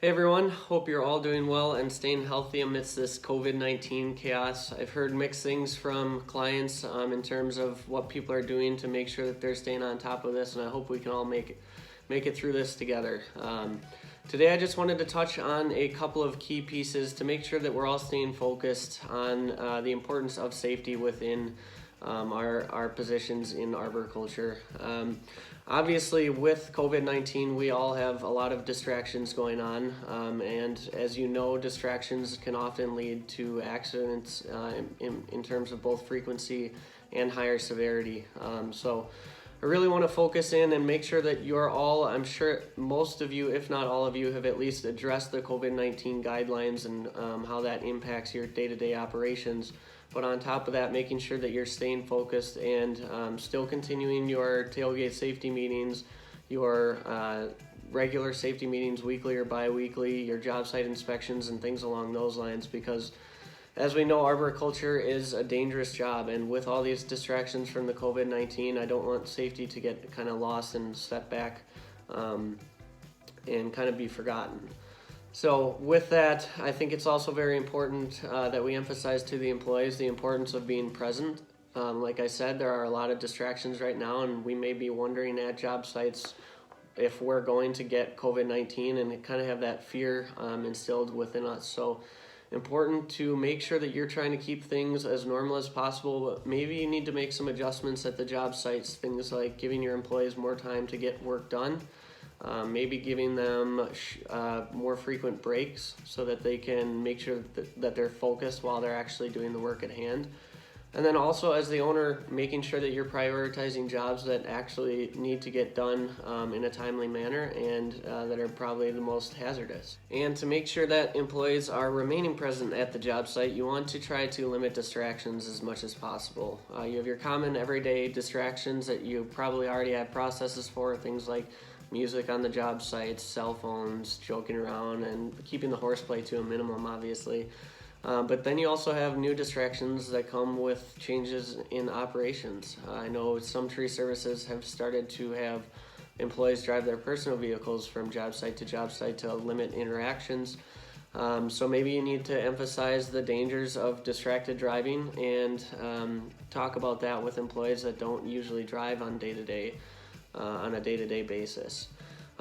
Hey everyone, hope you're all doing well and staying healthy amidst this COVID-19 chaos. I've heard mixed things from clients in terms of what people are doing to make sure that they're staying on top of this, and I hope we can all make it through this together. Today I just wanted to touch on a couple of key pieces to make sure that we're all staying focused on the importance of safety within our positions in arboriculture. Obviously, with COVID-19, we all have a lot of distractions going on, and as you know, distractions can often lead to accidents in terms of both frequency and higher severity. So I really want to focus in and make sure that you're all, I'm sure most of you, if not all of you, have at least addressed the COVID-19 guidelines and how that impacts your day-to-day operations. But on top of that, making sure that you're staying focused and still continuing your tailgate safety meetings, your regular safety meetings weekly or bi-weekly, your job site inspections and things along those lines, because as we know, arboriculture is a dangerous job, and with all these distractions from the COVID-19, I don't want safety to get kind of lost and step back and kind of be forgotten. So with that, I think it's also very important that we emphasize to the employees the importance of being present. Like I said, there are a lot of distractions right now, and we may be wondering at job sites if we're going to get COVID-19 and kind of have that fear instilled within us. So important to make sure that you're trying to keep things as normal as possible, but maybe you need to make some adjustments at the job sites, things like giving your employees more time to get work done. Maybe giving them more frequent breaks so that they can make sure that they're focused while they're actually doing the work at hand. And then also, as the owner, making sure that you're prioritizing jobs that actually need to get done in a timely manner and that are probably the most hazardous. And to make sure that employees are remaining present at the job site, you want to try to limit distractions as much as possible. You have your common everyday distractions that you probably already have processes for, things like music on the job sites, cell phones, joking around, and keeping the horseplay to a minimum, obviously. But then you also have new distractions that come with changes in operations. I know some tree services have started to have employees drive their personal vehicles from job site to limit interactions. So maybe you need to emphasize the dangers of distracted driving and talk about that with employees that don't usually drive on a day-to-day basis.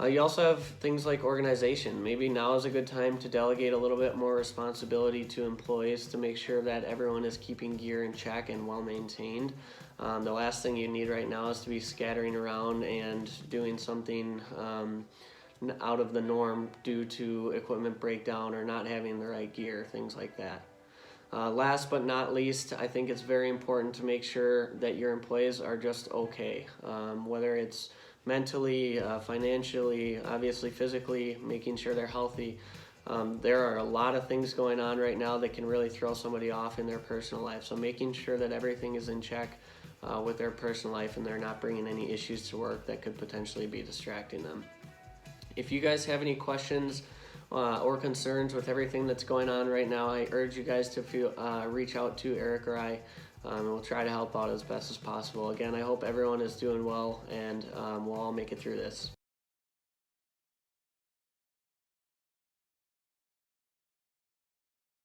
You also have things like organization. Maybe now is a good time to delegate a little bit more responsibility to employees to make sure that everyone is keeping gear in check and well maintained. The last thing you need right now is to be scattering around and doing something out of the norm due to equipment breakdown or not having the right gear, things like that. Last but not least, I think it's very important to make sure that your employees are just okay, whether it's mentally, financially, obviously physically, making sure they're healthy. There are a lot of things going on right now that can really throw somebody off in their personal life, so making sure that everything is in check with their personal life and they're not bringing any issues to work that could potentially be distracting them. If you guys have any questions or concerns with everything that's going on right now, I urge you guys to reach out to Eric or I, and we'll try to help out as best as possible. Again, I hope everyone is doing well, and we'll all make it through this.